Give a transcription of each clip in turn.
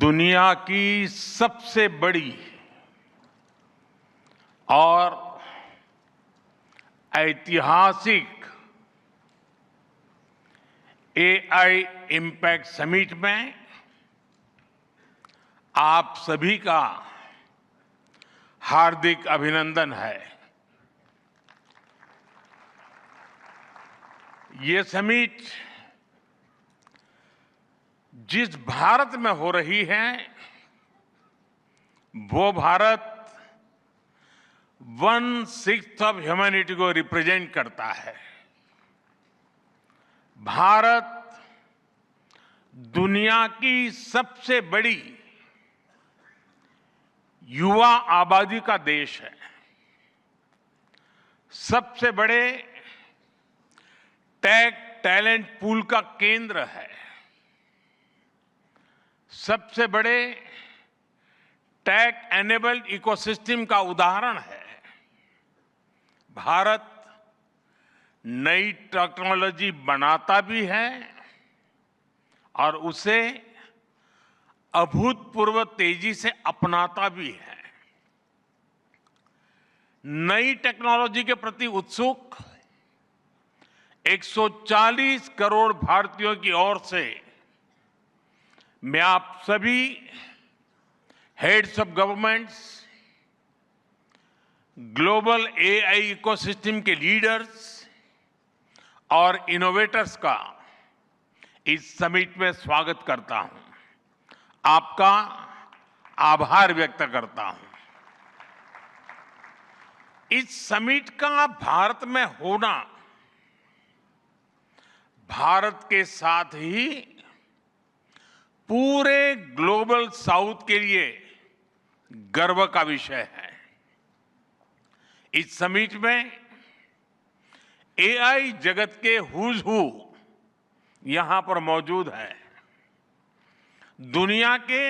दुनिया की सबसे बड़ी और ऐतिहासिक एआई इम्पैक्ट समिट में आप सभी का हार्दिक अभिनंदन है। ये समिट जिस भारत में हो रही है वो भारत 1/6 ऑफ ह्यूमैनिटी को रिप्रेजेंट करता है। भारत दुनिया की सबसे बड़ी युवा आबादी का देश है, सबसे बड़े टेक टैलेंट पूल का केंद्र है, सबसे बड़े टेक एनेबल्ड इकोसिस्टम का उदाहरण है। भारत नई टेक्नोलॉजी बनाता भी है और उसे अभूतपूर्व तेजी से अपनाता भी है। नई टेक्नोलॉजी के प्रति उत्सुक 140 करोड़ भारतीयों की ओर से मैं आप सभी heads of governments, global AI ecosystem के लीडर्स और इनोवेटर्स का इस समिट में स्वागत करता हूं, आपका आभार व्यक्त करता हूं। इस समिट का भारत में होना भारत के साथ ही पूरे ग्लोबल साउथ के लिए गर्व का विषय है। इस समिट में एआई जगत के हुज हू यहां पर मौजूद है। दुनिया के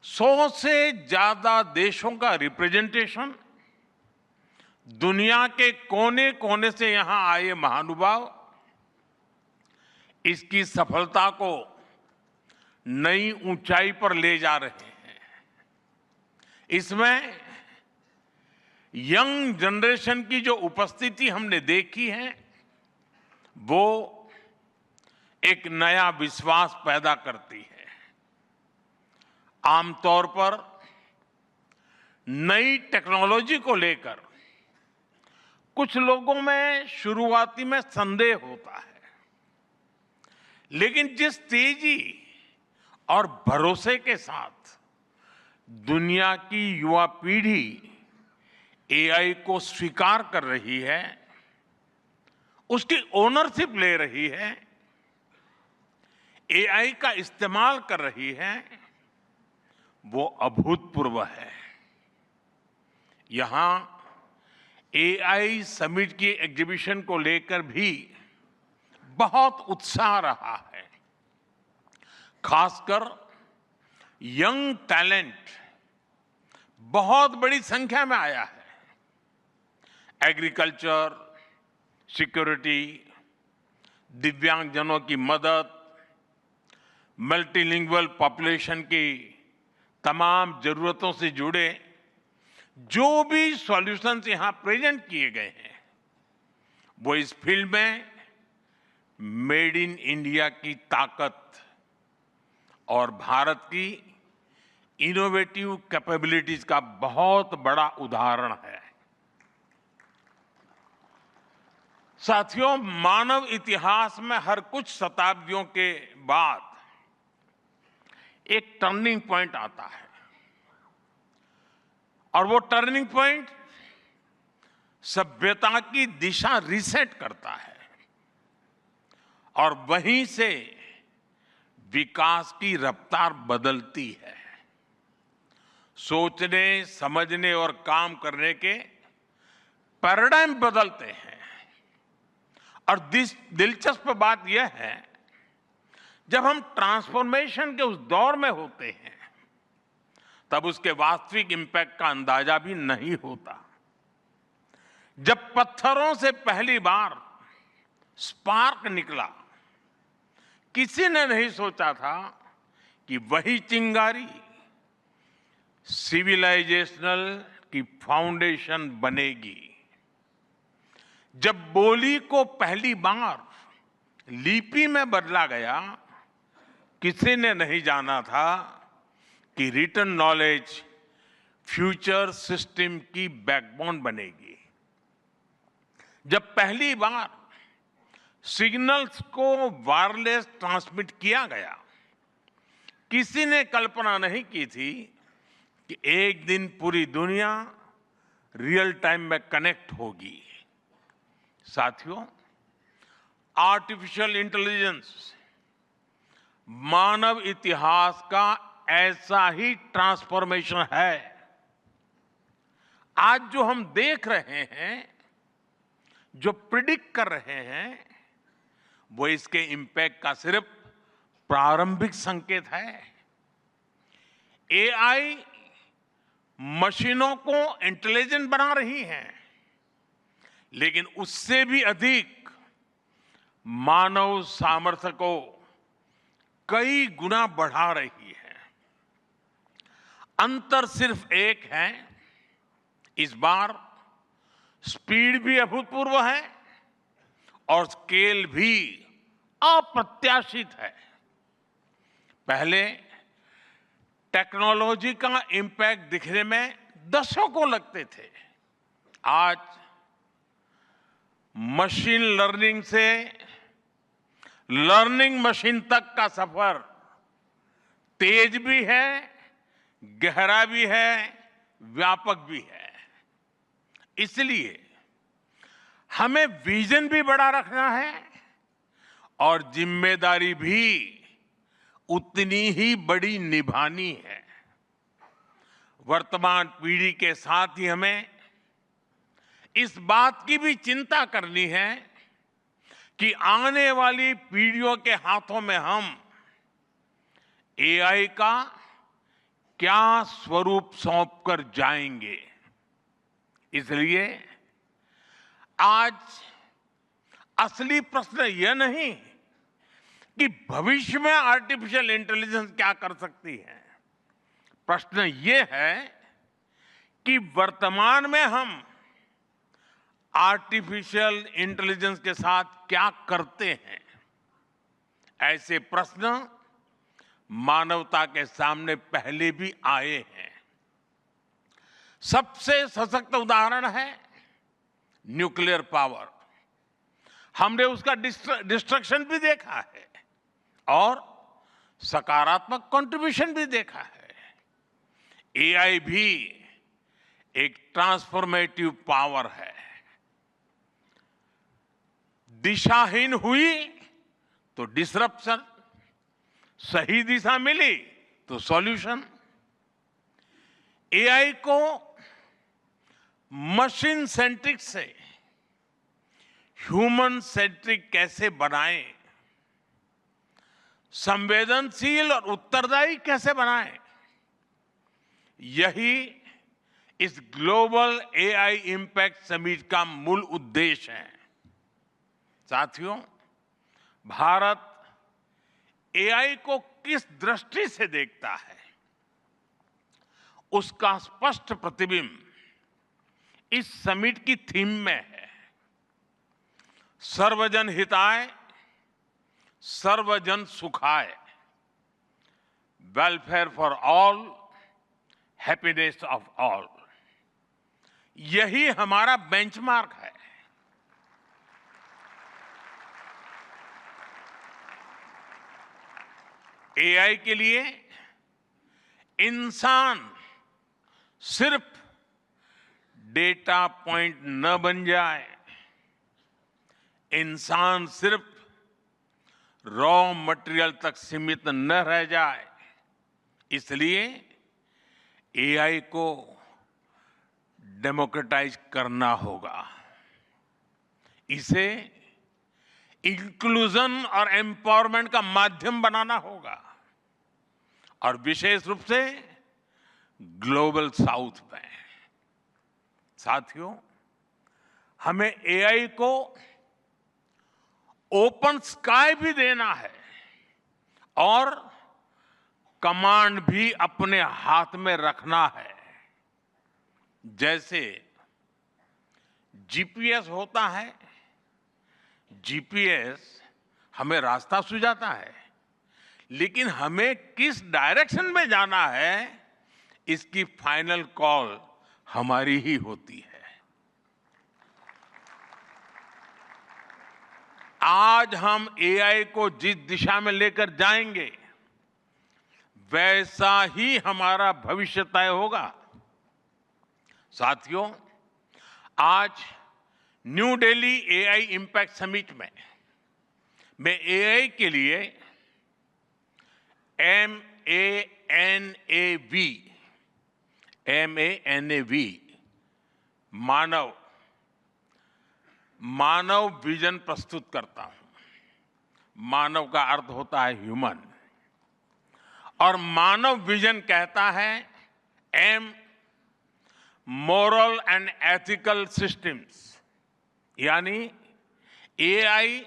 100 से ज्यादा देशों का रिप्रेजेंटेशन, दुनिया के कोने कोने से यहां आए महानुभाव इसकी सफलता को नई ऊंचाई पर ले जा रहे हैं। इसमें यंग जनरेशन की जो उपस्थिति हमने देखी है वो एक नया विश्वास पैदा करती है। आमतौर पर नई टेक्नोलॉजी को लेकर कुछ लोगों में शुरुआती में संदेह होता है, लेकिन जिस तेजी और भरोसे के साथ दुनिया की युवा पीढ़ी एआई को स्वीकार कर रही है, उसकी ओनरशिप ले रही है, एआई का इस्तेमाल कर रही है, वो अभूतपूर्व है। यहां एआई समिट की एग्जीबिशन को लेकर भी बहुत उत्साह रहा है। खासकर यंग टैलेंट बहुत बड़ी संख्या में आया है। एग्रीकल्चर, सिक्योरिटी, दिव्यांगजनों की मदद, मल्टीलिंगुअल पॉपुलेशन की तमाम जरूरतों से जुड़े जो भी सॉल्यूशंस यहां प्रेजेंट किए गए हैं वो इस फील्ड में मेड इन इंडिया की ताकत और भारत की इनोवेटिव कैपेबिलिटीज का बहुत बड़ा उदाहरण है। साथियों, मानव इतिहास में हर कुछ शताब्दियों के बाद एक टर्निंग पॉइंट आता है और वो टर्निंग पॉइंट सभ्यता की दिशा रीसेट करता है और वहीं से विकास की रफ्तार बदलती है। सोचने, समझने और काम करने के पैराडाइम बदलते हैं और दिलचस्प बात यह है, जब हम ट्रांसफॉर्मेशन के उस दौर में होते हैं तब उसके वास्तविक इंपैक्ट का अंदाजा भी नहीं होता। जब पत्थरों से पहली बार स्पार्क निकला, किसी ने नहीं सोचा था कि वही चिंगारी सिविलाइजेशनल की फाउंडेशन बनेगी। जब बोली को पहली बार लिपि में बदला गया, किसी ने नहीं जाना था कि रिटन नॉलेज फ्यूचर सिस्टम की बैकबोन बनेगी। जब पहली बार सिग्नल्स को वायरलेस ट्रांसमिट किया गया, किसी ने कल्पना नहीं की थी कि एक दिन पूरी दुनिया रियल टाइम में कनेक्ट होगी। साथियों, आर्टिफिशियल इंटेलिजेंस मानव इतिहास का ऐसा ही ट्रांसफॉर्मेशन है। आज जो हम देख रहे हैं, जो प्रिडिक्ट कर रहे हैं, वो इसके इंपैक्ट का सिर्फ प्रारंभिक संकेत है। एआई मशीनों को इंटेलिजेंट बना रही है, लेकिन उससे भी अधिक मानव सामर्थ्य को कई गुना बढ़ा रही है। अंतर सिर्फ एक है, इस बार स्पीड भी अभूतपूर्व है और स्केल भी अप्रत्याशित है। पहले टेक्नोलॉजी का इंपैक्ट दिखने में दशकों लगते थे। आज मशीन लर्निंग से लर्निंग मशीन तक का सफर तेज भी है, गहरा भी है, व्यापक भी है। इसलिए हमें विजन भी बड़ा रखना है और जिम्मेदारी भी उतनी ही बड़ी निभानी है। वर्तमान पीढ़ी के साथ ही हमें इस बात की भी चिंता करनी है कि आने वाली पीढ़ियों के हाथों में हम एआई का क्या स्वरूप सौंप कर जाएंगे। इसलिए आज असली प्रश्न यह नहीं कि भविष्य में आर्टिफिशियल इंटेलिजेंस क्या कर सकती है। प्रश्न यह है कि वर्तमान में हम आर्टिफिशियल इंटेलिजेंस के साथ क्या करते हैं। ऐसे प्रश्न मानवता के सामने पहले भी आए हैं। सबसे सशक्त उदाहरण है न्यूक्लियर पावर। हमने उसका डिस्ट्रक्शन भी देखा है और सकारात्मक कंट्रीब्यूशन भी देखा है। एआई भी एक ट्रांसफॉर्मेटिव पावर है। दिशाहीन हुई तो डिसरप्शन, सही दिशा मिली तो सॉल्यूशन। एआई को मशीन सेंट्रिक से ह्यूमन सेंट्रिक कैसे बनाएं, संवेदनशील और उत्तरदायी कैसे बनाएं, यही इस ग्लोबल एआई इंपैक्ट समिट का मूल उद्देश्य है। साथियों, भारत एआई को किस दृष्टि से देखता है, उसका स्पष्ट प्रतिबिंब इस समिट की थीम में है। सर्वजन हिताय, सर्वजन सुखाय, welfare for all, happiness of all. यही हमारा बेंचमार्क है। एआई के लिए इंसान सिर्फ डेटा पॉइंट न बन जाए, इंसान सिर्फ रॉ मटेरियल तक सीमित न रह जाए। इसलिए एआई को डेमोक्रेटाइज करना होगा, इसे इंक्लूजन और एम्पावरमेंट का माध्यम बनाना होगा और विशेष रूप से ग्लोबल साउथ में। साथियों, हमें एआई को ओपन स्काई भी देना है और कमांड भी अपने हाथ में रखना है। जैसे जीपीएस होता है, जीपीएस हमें रास्ता सुझाता है, लेकिन हमें किस डायरेक्शन में जाना है इसकी फाइनल कॉल हमारी ही होती है। आज हम एआई को जिस दिशा में लेकर जाएंगे वैसा ही हमारा भविष्य तय होगा। साथियों, आज new Delhi AI impact summit में मैं एआई के लिए MANAV मानव विजन प्रस्तुत करता हूं। मानव का अर्थ होता है ह्यूमन, और मानव विजन कहता है M moral and ethical systems, यानी एआई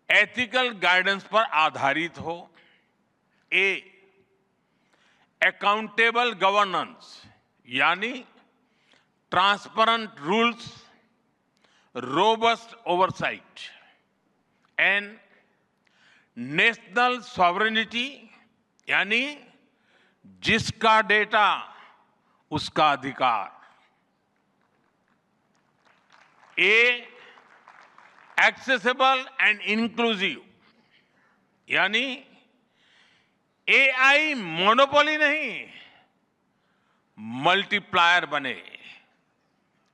एथिकल गाइडेंस पर आधारित हो। A अकाउंटेबल गवर्नेंस, यानी transparent rules, robust oversight. N national sovereignty, यानी जिसका डेटा उसका अधिकार। A एक्सेसिबल एंड इंक्लूसिव, यानी एआई मोनोपोली नहीं, मल्टीप्लायर बने।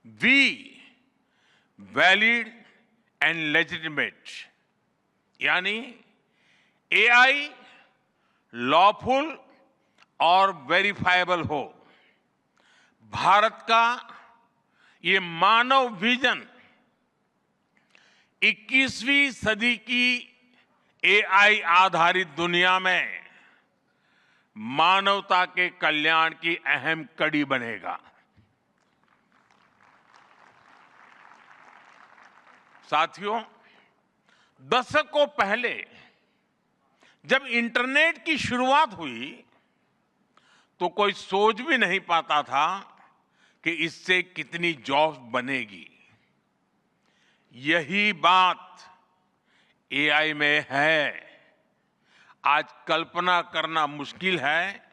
V वैलिड एंड लेजिटिमेट, यानी एआई लॉफुल और वेरीफाइबल हो। भारत का ये मानव विजन 21वीं सदी की एआई आधारित दुनिया में मानवता के कल्याण की अहम कड़ी बनेगा। साथियों, दशकों पहले जब इंटरनेट की शुरुआत हुई तो कोई सोच भी नहीं पाता था कि इससे कितनी जॉब्स बनेगी। यही बात एआई में है। आज कल्पना करना मुश्किल है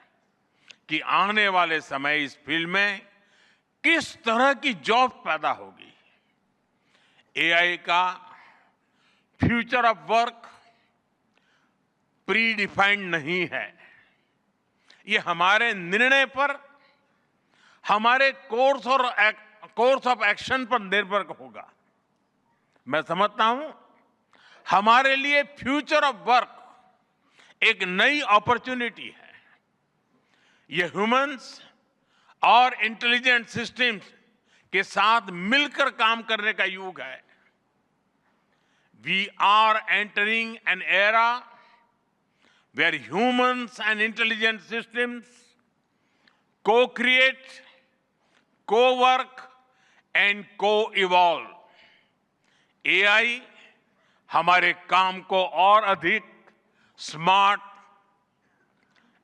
कि आने वाले समय इस फील्ड में किस तरह की जॉब पैदा होगी। एआई का future of work pre defined नहीं है। ये हमारे निर्णय पर, हमारे कोर्स ऑफ एक्शन पर निर्भर होगा। मैं समझता हूं हमारे लिए फ्यूचर ऑफ वर्क एक नई अपॉर्चुनिटी है। ये ह्यूमंस और इंटेलिजेंट सिस्टम्स के साथ मिलकर काम करने का युग है। We are entering an era where humans and intelligent systems co-create, co-work and co-evolve. AI हमारे काम को और अधिक स्मार्ट,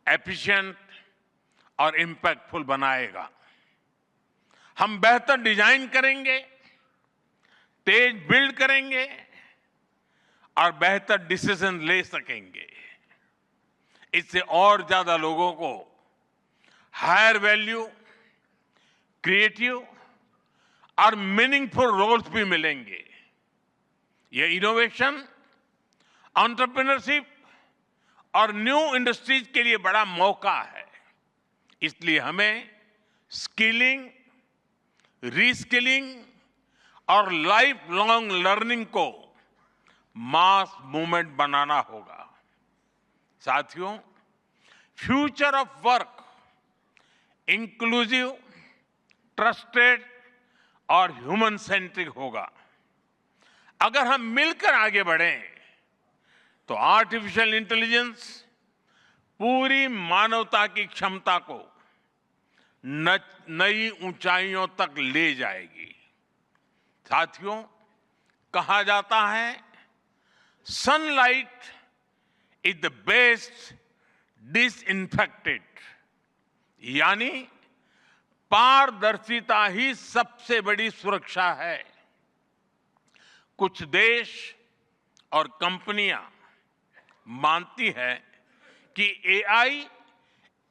एफिशिएंट और इंपैक्टफुल बनाएगा। हम बेहतर डिजाइन करेंगे, तेज बिल्ड करेंगे और बेहतर डिसीजन ले सकेंगे। इससे और ज्यादा लोगों को हायर वैल्यू, क्रिएटिव और मीनिंगफुल रोल्स भी मिलेंगे। ये इनोवेशन, एंटरप्रेन्योरशिप और न्यू इंडस्ट्रीज के लिए बड़ा मौका है। इसलिए हमें स्किलिंग, रीस्किलिंग और लाइफ लॉन्ग लर्निंग को मास मूवमेंट बनाना होगा। साथियों, future of work inclusive, trusted और ह्यूमन सेंट्रिक होगा। अगर हम मिलकर आगे बढ़ें तो आर्टिफिशियल इंटेलिजेंस पूरी मानवता की क्षमता को नई ऊंचाइयों तक ले जाएगी। साथियों, कहा जाता है sunlight is the best disinfected, यानी पारदर्शिता ही सबसे बड़ी सुरक्षा है। कुछ देश और कंपनियां मानती है कि एआई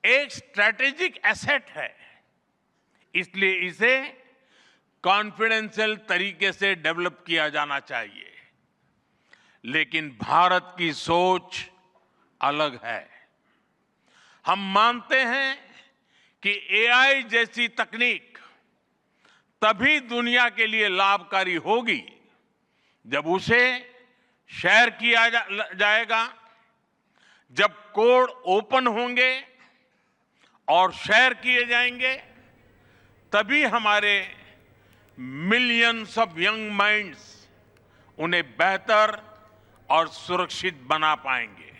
एक स्ट्रैटेजिक एसेट है, इसलिए इसे कॉन्फिडेंशियल तरीके से डेवलप किया जाना चाहिए। लेकिन भारत की सोच अलग है। हम मानते हैं कि एआई जैसी तकनीक तभी दुनिया के लिए लाभकारी होगी जब उसे शेयर किया जाएगा, जब कोड ओपन होंगे और शेयर किए जाएंगे, तभी हमारे मिलियंस ऑफ यंग माइंड्स उन्हें बेहतर और सुरक्षित बना पाएंगे।